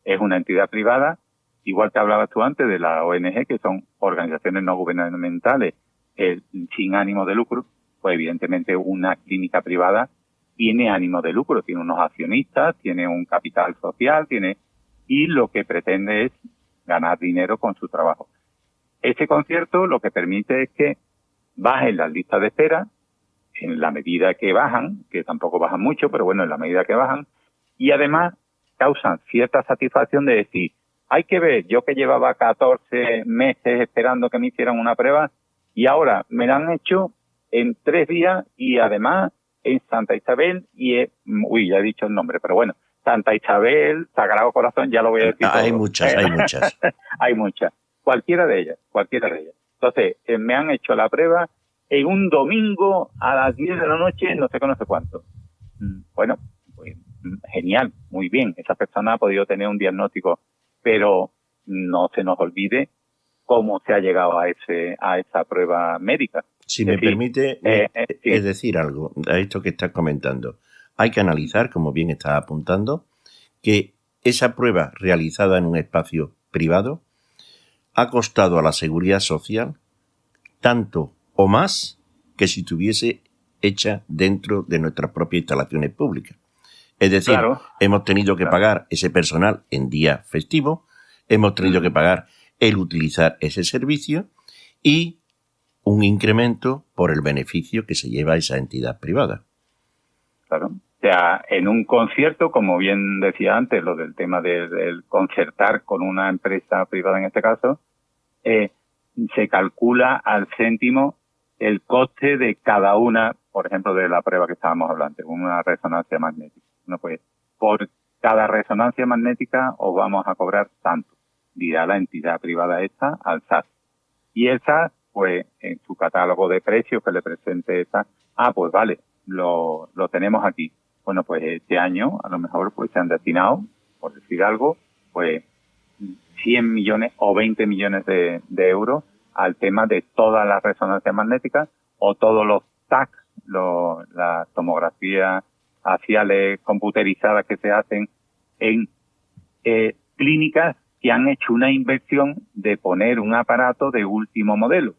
es una entidad privada, igual que hablabas tú antes de la ONG, que son organizaciones no gubernamentales sin ánimo de lucro. Pues evidentemente una clínica privada tiene ánimo de lucro, tiene unos accionistas, tiene un capital social, y lo que pretende es ganar dinero con su trabajo. Ese concierto lo que permite es que bajen las listas de espera en la medida que bajan, que tampoco bajan mucho, pero bueno, en la medida que bajan, y además causan cierta satisfacción de decir, hay que ver, yo que llevaba 14 meses esperando que me hicieran una prueba y ahora me la han hecho en 3 días y además en Santa Isabel ya he dicho el nombre, pero bueno, Santa Isabel, Sagrado Corazón, ya lo voy a decir. Hay todo. muchas. Hay muchas. Cualquiera de ellas. Entonces, me han hecho la prueba en un domingo a las 10 de la noche, no sé qué, no sé cuánto. Bueno, pues, genial, muy bien. Esa persona ha podido tener un diagnóstico, pero no se nos olvide cómo se ha llegado a esa prueba médica. Si me permite es decir algo a esto que estás comentando. Hay que analizar, como bien estás apuntando, que esa prueba realizada en un espacio privado ha costado a la Seguridad Social tanto o más que si estuviese hecha dentro de nuestras propias instalaciones públicas. Es decir, hemos tenido que pagar ese personal en días festivos, hemos tenido que pagar el utilizar ese servicio y un incremento por el beneficio que se lleva a esa entidad privada. Claro. O sea, en un concierto, como bien decía antes, lo del tema del concertar con una empresa privada en este caso, se calcula al céntimo el coste de cada una, por ejemplo, de la prueba que estábamos hablando, una resonancia magnética. Bueno, pues por cada resonancia magnética os vamos a cobrar tanto, dirá la entidad privada esta al SAS. Y el SAS, pues en su catálogo de precios que le presente esa, pues vale, lo tenemos aquí. Bueno, pues este año a lo mejor pues se han destinado, por decir algo, pues 100 millones o 20 millones de euros al tema de todas las resonancias magnéticas o todos los TAC, las tomografías axiales computerizadas que se hacen en clínicas que han hecho una inversión de poner un aparato de último modelo.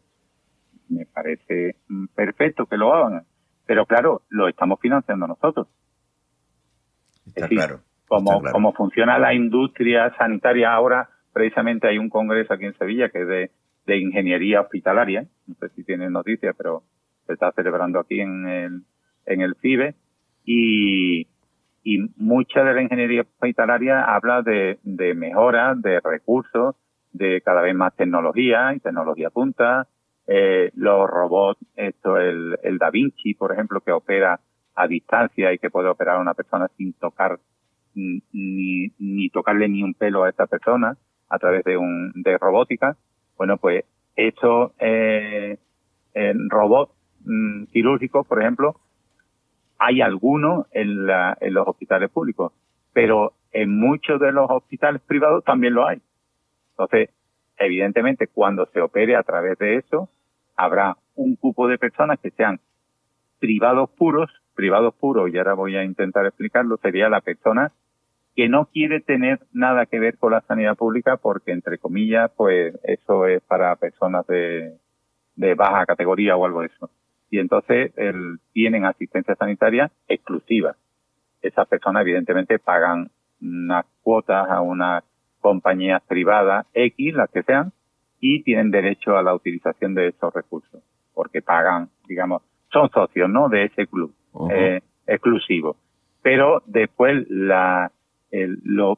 Me parece perfecto que lo hagan, pero claro, lo estamos financiando nosotros. Está es decir, claro. Como funciona la industria sanitaria ahora, precisamente hay un congreso aquí en Sevilla que es de ingeniería hospitalaria, no sé si tienen noticias, pero se está celebrando aquí en el FIBE, y mucha de la ingeniería hospitalaria habla de mejoras, de recursos, de cada vez más tecnología y tecnología punta, los robots, el Da Vinci, por ejemplo, que opera a distancia y que puede operar a una persona sin tocar ni tocarle ni un pelo a esta persona a través de robótica. Bueno, pues estos robots quirúrgicos, por ejemplo, hay algunos en los hospitales públicos, pero en muchos de los hospitales privados también lo hay. Entonces, evidentemente, cuando se opere a través de eso, habrá un cupo de personas que sean privados puros, y ahora voy a intentar explicarlo, sería la persona que no quiere tener nada que ver con la sanidad pública porque, entre comillas, pues eso es para personas de baja categoría o algo de eso. Y entonces tienen asistencia sanitaria exclusiva. Esas personas, evidentemente, pagan unas cuotas a unas compañías privadas X, las que sean, y tienen derecho a la utilización de esos recursos, porque pagan, digamos, son socios, ¿no?, de ese club exclusivo. Pero después lo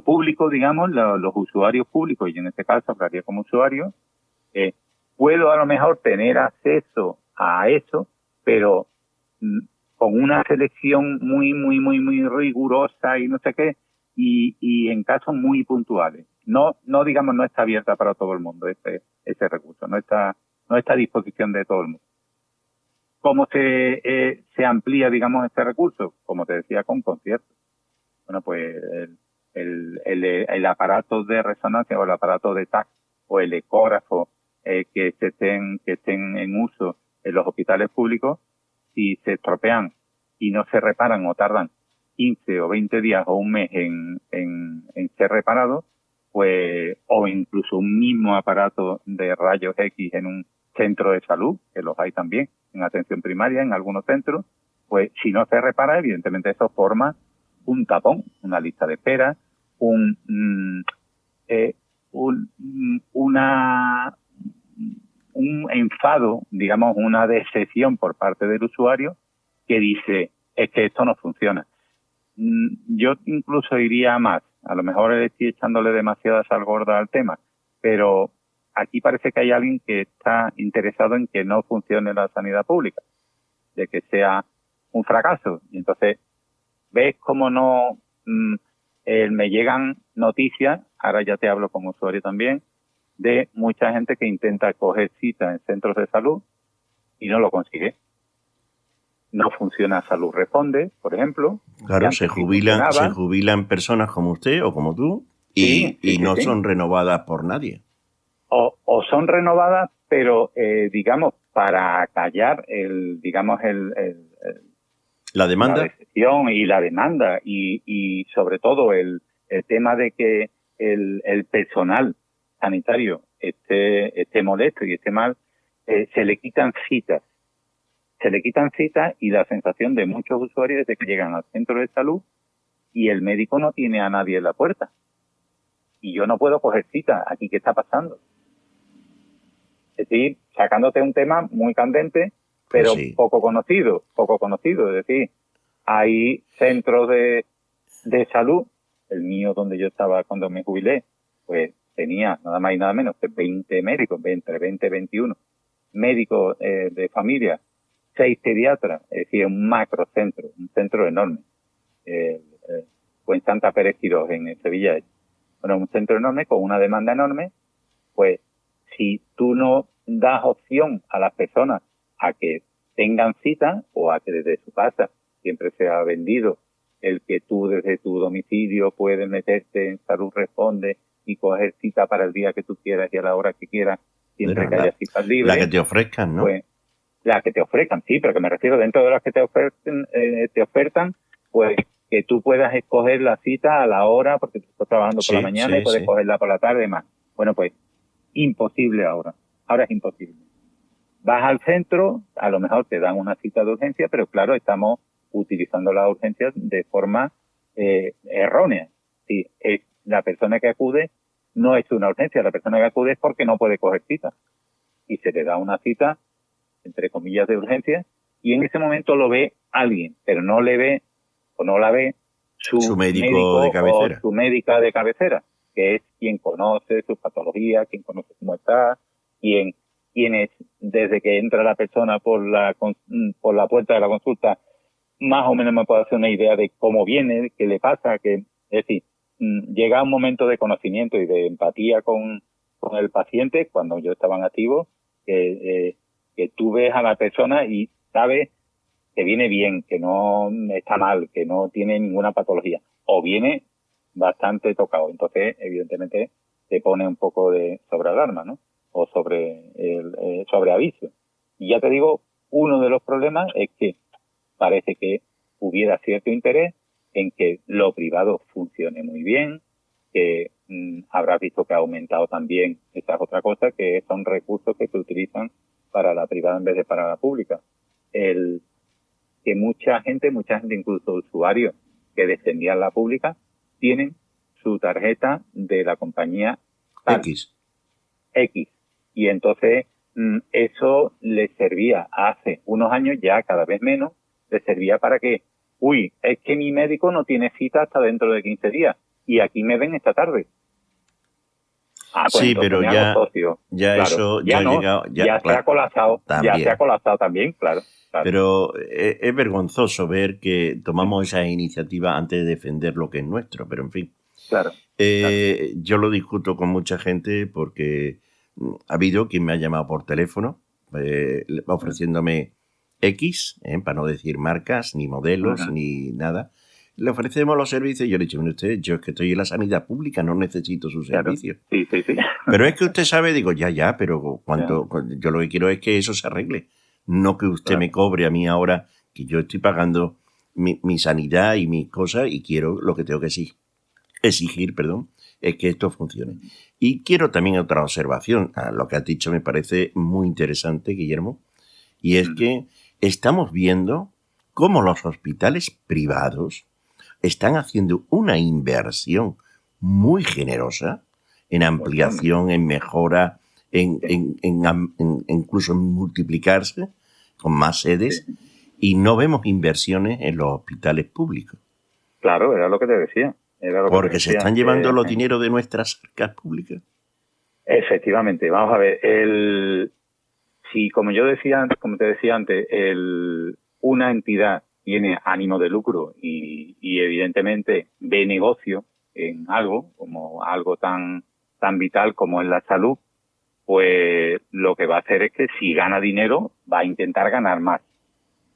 público, digamos, los usuarios públicos, y en este caso hablaría como usuario, puedo a lo mejor tener acceso a eso, pero con una selección muy, muy, muy, muy rigurosa y no sé qué, y en casos muy puntuales. No digamos, no está abierta para todo el mundo ese recurso, no está a disposición de todo el mundo. ¿Cómo se amplía, digamos, este recurso? Como te decía, con conciertos. Bueno, pues el aparato de resonancia o el aparato de TAC o el ecógrafo que estén en uso en los hospitales públicos, si se estropean y no se reparan o tardan 15 o 20 días o un mes en ser reparados, pues, o incluso un mismo aparato de rayos X en un centro de salud, que los hay también en atención primaria en algunos centros, pues si no se repara, evidentemente eso forma un tapón, una lista de espera, un enfado, digamos, una decepción por parte del usuario que dice, es que esto no funciona. Yo incluso iría más, a lo mejor estoy echándole demasiada sal gorda al tema, pero aquí parece que hay alguien que está interesado en que no funcione la sanidad pública, de que sea un fracaso. Y entonces, ves cómo no me llegan noticias, ahora ya te hablo como usuario también, de mucha gente que intenta coger cita en centros de salud y no lo consigue. No funciona Salud Responde, por ejemplo. Claro, se jubilan personas como usted o como tú y no son renovadas por nadie. O son renovadas, pero digamos, para callar la demanda, la decepción y la demanda y sobre todo el tema de que el personal sanitario esté molesto y esté mal, se le quitan citas. Y la sensación de muchos usuarios es de que llegan al centro de salud y el médico no tiene a nadie en la puerta. Y yo no puedo coger cita. ¿Aquí qué está pasando? Es decir, sacándote un tema muy candente, pero pues sí, poco conocido. Es decir, hay centros de salud, el mío donde yo estaba cuando me jubilé, pues tenía nada más y nada menos que 20 médicos, entre 20 y 21 médicos de familia, 6 pediatras, es decir, un macrocentro, un centro enorme. Fue en Santa Pérez Quirós, en Sevilla. Bueno, un centro enorme con una demanda enorme, pues si tú no das opción a las personas a que tengan cita o a que desde su casa siempre se ha vendido el que tú desde tu domicilio puedes meterte en Salud Responde y coger cita para el día que tú quieras y a la hora que quieras, siempre Bueno, que haya citas libres. La que te ofrezcan, ¿no? Pues, las que te ofrezcan, sí, pero que me refiero dentro de las que te ofertan, pues que tú puedas escoger la cita a la hora, porque tú estás trabajando por la mañana y puedes cogerla por la tarde y demás. Bueno, pues imposible ahora. Ahora es imposible. Vas al centro, a lo mejor te dan una cita de urgencia, pero claro, estamos utilizando las urgencias de forma errónea. Sí, es la persona que acude no es una urgencia, la persona que acude es porque no puede coger cita. Y se le da una cita, entre comillas, de urgencia, y en ese momento lo ve alguien, pero no le ve o no la ve su médico de cabecera o su médica de cabecera, que es quien conoce sus patologías, quien conoce cómo está, quien es, desde que entra la persona por la puerta de la consulta, más o menos me puedo hacer una idea de cómo viene, qué le pasa, es decir, llega un momento de conocimiento y de empatía con el paciente, cuando yo estaba en activo, que tú ves a la persona y sabes que viene bien, que no está mal, que no tiene ninguna patología, o viene bastante tocado. Entonces, evidentemente, te pone un poco de sobrealarma, ¿no? O sobre aviso. Y ya te digo, uno de los problemas es que parece que hubiera cierto interés en que lo privado funcione muy bien, que habrás visto que ha aumentado también, esta es otra cosa, que son recursos que se utilizan para la privada en vez de para la pública. Que mucha gente, incluso usuarios que defendían la pública, tienen su tarjeta de la compañía X. Y entonces eso les servía hace unos años, ya cada vez menos, les servía para que, es que mi médico no tiene cita hasta dentro de 15 días y aquí me ven esta tarde. Pues sí, pero ya claro, eso ya ha llegado. Ya se ha colapsado. También. Ya se ha colapsado también, claro. Pero es vergonzoso ver que tomamos esa iniciativa antes de defender lo que es nuestro, pero en fin. Claro. Yo lo discuto con mucha gente porque ha habido quien me ha llamado por teléfono ofreciéndome X, para no decir marcas, ni modelos, ni nada. Le ofrecemos los servicios y yo le he dicho, usted, yo es que estoy en la sanidad pública, no necesito sus servicios. Sí. Pero es que usted sabe, digo, ya, pero yo lo que quiero es que eso se arregle. No que usted me cobre a mí ahora, que yo estoy pagando mi sanidad y mis cosas y quiero, lo que tengo que exigir, es que esto funcione. Y quiero también otra observación. Lo que has dicho me parece muy interesante, Guillermo, y es que estamos viendo cómo los hospitales privados están haciendo una inversión muy generosa en ampliación, en mejora, incluso en multiplicarse con más sedes, y no vemos inversiones en los hospitales públicos. Claro, era lo que te decía. Porque se están llevando los dineros de nuestras arcas públicas. Efectivamente, vamos a ver, si como te decía antes, una entidad tiene ánimo de lucro y evidentemente ve negocio en algo, como algo tan vital como es la salud, pues lo que va a hacer es que si gana dinero va a intentar ganar más.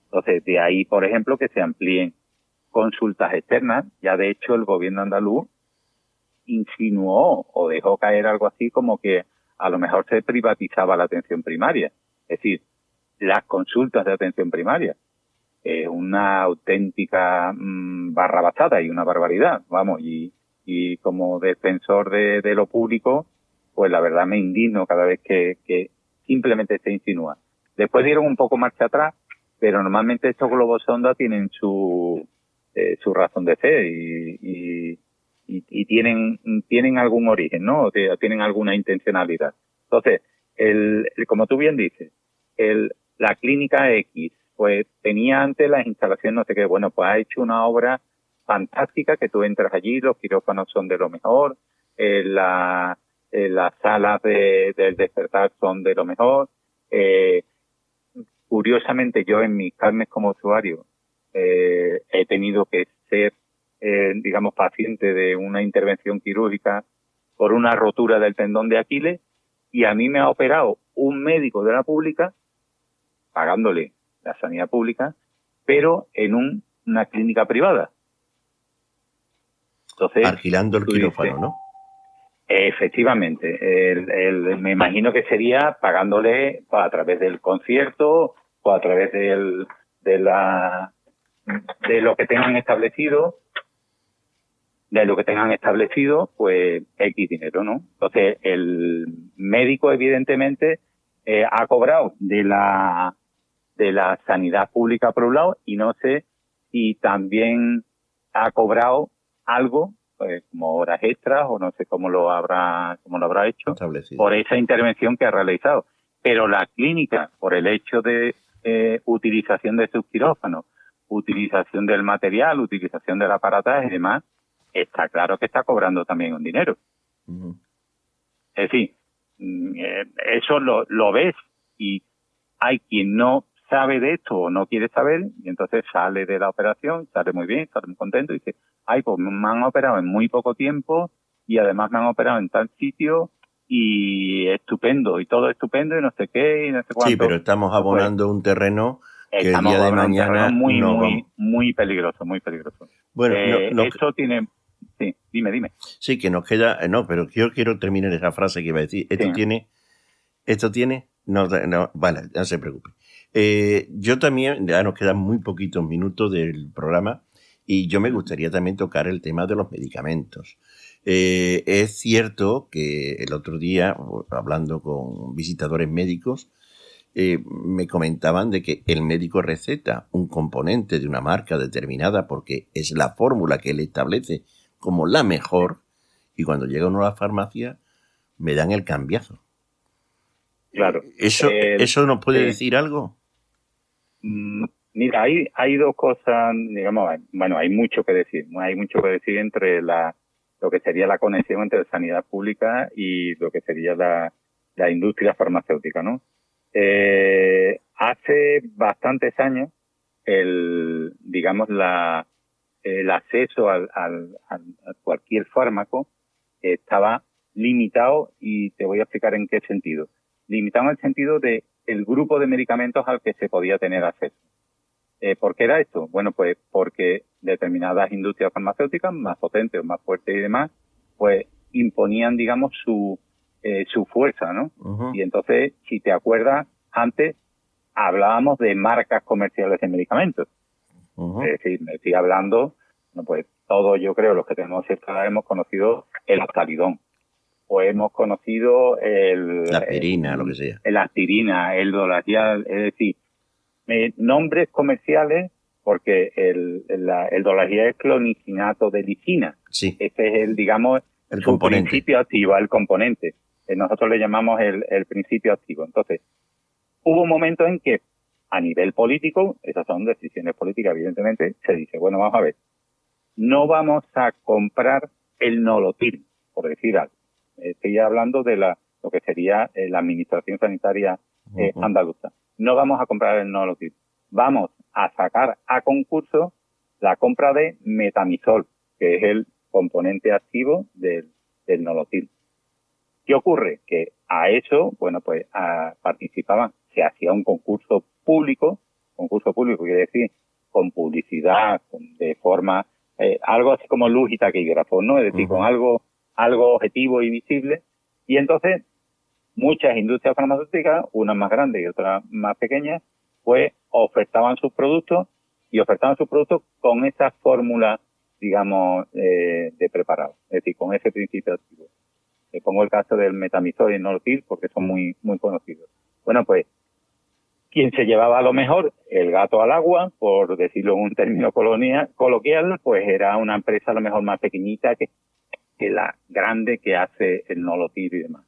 Entonces, de ahí, por ejemplo, que se amplíen consultas externas. Ya de hecho el gobierno andaluz insinuó o dejó caer algo así como que a lo mejor se privatizaba la atención primaria. Es decir, las consultas de atención primaria. Una auténtica barrabasada y una barbaridad, vamos, y como defensor de lo público, pues la verdad me indigno cada vez que simplemente se insinúa. Después dieron un poco marcha atrás, pero normalmente estos globos sonda tienen su razón de ser y tienen algún origen, ¿no? Tienen alguna intencionalidad. Entonces, como tú bien dices, la clínica X, pues tenía antes las instalaciones, no sé qué, bueno, pues ha hecho una obra fantástica que tú entras allí, los quirófanos son de lo mejor, las salas del despertar son de lo mejor. Curiosamente, yo en mis carnes como usuario he tenido que ser, digamos, paciente de una intervención quirúrgica por una rotura del tendón de Aquiles y a mí me ha operado un médico de la pública, pagándole la sanidad pública, pero en una clínica privada. Entonces, alquilando el quirófano, ¿no? Efectivamente, me imagino que sería pagándole pues, a través del concierto o a través de lo que tengan establecido, pues X dinero, ¿no? Entonces, el médico evidentemente ha cobrado de la sanidad pública por un lado, y no sé si también ha cobrado algo, pues, como horas extras, o no sé cómo lo habrá hecho, Establecido. por esa intervención que ha realizado. Pero la clínica, por el hecho de utilización de sus quirófanos, utilización del material, utilización del aparataje y demás, está claro que está cobrando también un dinero. Uh-huh. Es decir, eso lo ves, y hay quien no sabe de esto o no quiere saber, y entonces sale de la operación, sale muy bien, sale muy contento y dice, pues me han operado en muy poco tiempo y además me han operado en tal sitio y estupendo, y todo estupendo y no sé qué y no sé cuánto. Sí, pero estamos abonando un terreno que el día de mañana muy, no muy, vamos. muy peligroso, muy peligroso. Bueno, eso tiene... Sí, dime. Sí, que nos queda... No, pero yo quiero terminar esa frase que iba a decir. ¿Esto tiene? No, vale, no se preocupe. Yo también, ya nos quedan muy poquitos minutos del programa y yo me gustaría también tocar el tema de los medicamentos. Es cierto que el otro día, hablando con visitadores médicos, me comentaban de que el médico receta un componente de una marca determinada porque es la fórmula que él establece como la mejor, y cuando llega uno a la farmacia me dan el cambiazo. Claro. ¿Eso nos puede decir algo? Mira, hay dos cosas, digamos, bueno, hay mucho que decir entre lo que sería la conexión entre sanidad pública y lo que sería la industria farmacéutica, ¿no? Hace bastantes años, el acceso a cualquier fármaco estaba limitado, y te voy a explicar en qué sentido. Limitado en el sentido de el grupo de medicamentos al que se podía tener acceso. ¿Por qué era esto? Bueno, pues porque determinadas industrias farmacéuticas, más potentes o más fuertes y demás, pues imponían, digamos, su fuerza, ¿no? Uh-huh. Y entonces, si te acuerdas, antes hablábamos de marcas comerciales de medicamentos. Uh-huh. Es decir, me estoy hablando, bueno, pues todos, yo creo, los que tenemos cierta edad, hemos conocido el Actaridón, o hemos conocido la aspirina, lo que sea. El aspirina, el Dolarial, es decir, nombres comerciales, porque el Dolarial es clonicinato de lisina. Sí. Ese es el componente. Principio activo, el componente. Nosotros le llamamos el principio activo. Entonces, hubo un momento en que, a nivel político, esas son decisiones políticas, evidentemente, se dice, bueno, vamos a ver, no vamos a comprar el Nolotil, por decir algo. Estoy hablando de lo que sería la Administración Sanitaria andaluza. No vamos a comprar el Nolotil. Vamos a sacar a concurso la compra de metamizol, que es el componente activo del Nolotil. ¿Qué ocurre? Que a eso, bueno, pues participaban, se hacía un concurso público quiere decir con publicidad, de forma, algo así como luz y taquígrafo, ¿no? Es decir, con algo objetivo y visible. Y entonces, muchas industrias farmacéuticas, unas más grandes y otras más pequeñas, pues ofertaban sus productos con esa fórmula, digamos, de preparado, es decir, con ese principio activo. Le pongo el caso del metamizol y el Nolotil porque son muy, muy conocidos. Bueno, pues, quien se llevaba a lo mejor el gato al agua, por decirlo en un término coloquial, pues era una empresa a lo mejor más pequeñita que la grande que hace el Nolotil y demás.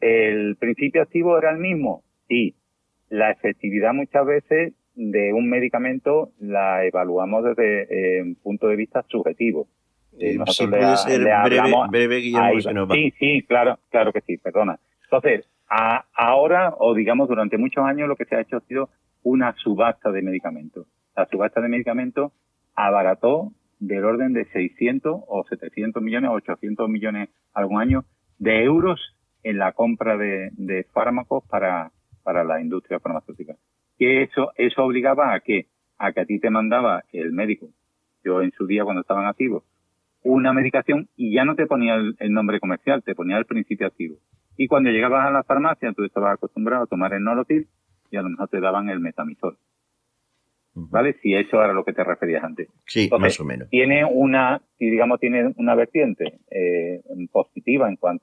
¿El principio activo era el mismo? Sí. La efectividad muchas veces de un medicamento la evaluamos desde un punto de vista subjetivo. Nosotros si puede ser breve, Guillermo, se nos va. Sí, claro que sí, perdona. Entonces, ahora, o digamos durante muchos años, lo que se ha hecho ha sido una subasta de medicamentos. La subasta de medicamentos abarató del orden de 600 o 700 millones o 800 millones algún año de euros en la compra de fármacos para la industria farmacéutica. Que eso obligaba a que a ti te mandaba el médico. Yo en su día, cuando estaban activos, una medicación y ya no te ponía el nombre comercial, te ponía el principio activo. Y cuando llegabas a la farmacia, tú estabas acostumbrado a tomar el Nolotil y a lo mejor te daban el metamizol. ¿Vale? Si eso era lo que te referías antes. Sí, Entonces, más o menos. Tiene una vertiente positiva en cuanto